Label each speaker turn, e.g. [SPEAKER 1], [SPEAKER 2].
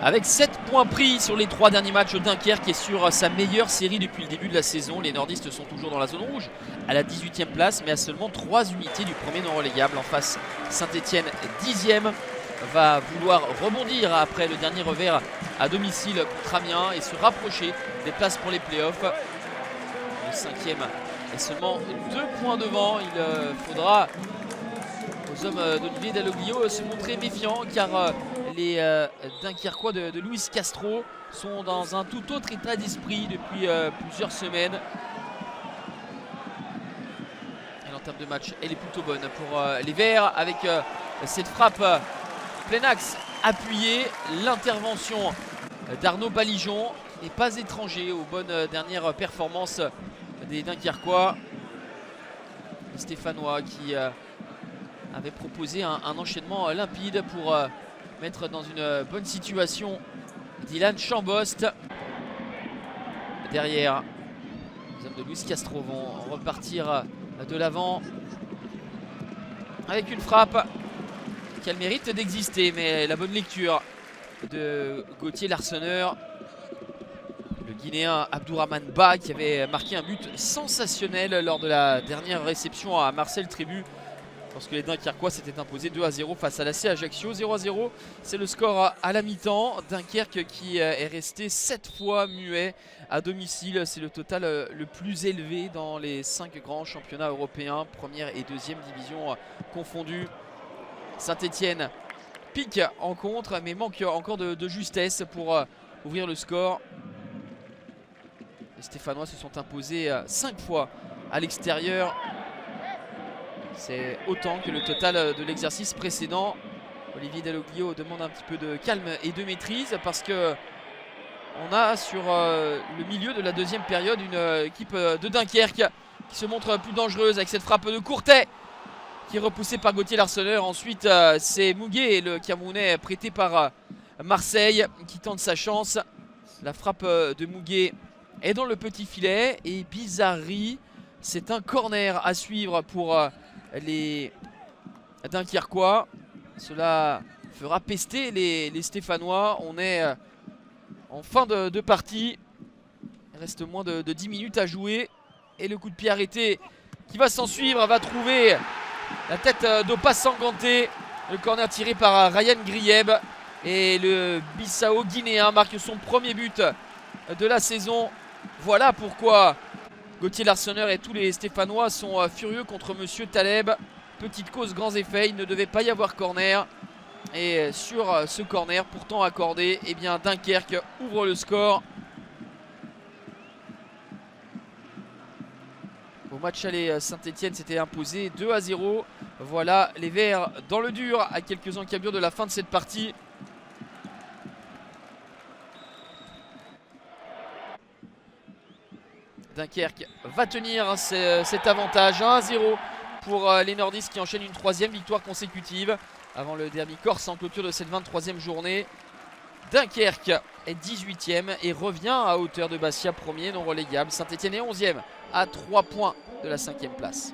[SPEAKER 1] Avec 7 points pris sur les 3 derniers matchs, Dunkerque est sur sa meilleure série depuis le début de la saison. Les nordistes sont toujours dans la zone rouge à la 18e place, mais à seulement 3 unités du premier non relégable. En face, Saint-Etienne 10e va vouloir rebondir après le dernier revers à domicile contre Amiens et se rapprocher des places pour les playoffs. Le 5e est seulement 2 points devant. Il faudra aux hommes d'Olivier Dalloglio se montrer méfiants, car les Dunkerquois de Luis Castro sont dans un tout autre état d'esprit depuis plusieurs semaines. Et l'entame de match, elle est plutôt bonne pour les Verts, avec cette frappe plein axe appuyée. L'intervention d'Arnaud Balijon n'est pas étranger aux bonnes dernières performances des Dunkerquois. Les Stéphanois qui avait proposé un enchaînement limpide pour mettre dans une bonne situation Dylan Chambost. Derrière, les hommes de Luis Castro vont repartir de l'avant avec une frappe qui a le mérite d'exister, mais la bonne lecture de Gauthier Larsonneur, le Guinéen Abdourahmane Ba, qui avait marqué un but sensationnel lors de la dernière réception à Marcel Trébut, lorsque les Dunkerquois s'étaient imposés 2-0 face à l'AC Ajaccio. 0-0, c'est le score à la mi-temps. Dunkerque qui est resté 7 fois muet à domicile. C'est le total le plus élevé dans les 5 grands championnats européens, première et deuxième division confondues. Saint-Etienne pique en contre, mais manque encore de justesse pour ouvrir le score. Les Stéphanois se sont imposés 5 fois à l'extérieur. C'est autant que le total de l'exercice précédent. Olivier Dalloglio demande un petit peu de calme et de maîtrise, parce que on a sur le milieu de la deuxième période une équipe de Dunkerque qui se montre plus dangereuse avec cette frappe de Courtet qui est repoussée par Gauthier Larsonneur. Ensuite, c'est Mouguet, le Camerounais prêté par Marseille, qui tente sa chance. La frappe de Mouguet est dans le petit filet et bizarrerie, c'est un corner à suivre pour les Dunkerquois. Cela fera pester les Stéphanois. On est en fin de partie. Il reste moins de 10 minutes à jouer. Et le coup de pied arrêté qui va s'en suivre va trouver la tête d'Opa Sanganté. Le corner tiré par Ryan Grieb. Et le Bissau guinéen marque son premier but de la saison. Voilà pourquoi Gauthier Larsonneur et tous les Stéphanois sont furieux contre Monsieur Taleb. Petite cause, grands effets, il ne devait pas y avoir corner. Et sur ce corner pourtant accordé, eh bien Dunkerque ouvre le score. Au match aller, Saint-Etienne s'était imposé 2-0. Voilà les Verts dans le dur à quelques encablures de la fin de cette partie. Dunkerque va tenir cet avantage 1-0 pour les nordistes, qui enchaînent une 3e victoire consécutive avant le derby corse en clôture de cette 23e journée. Dunkerque est 18e et revient à hauteur de Bastia, premier non relégable. Saint-Etienne est 11e à 3 points de la 5e place.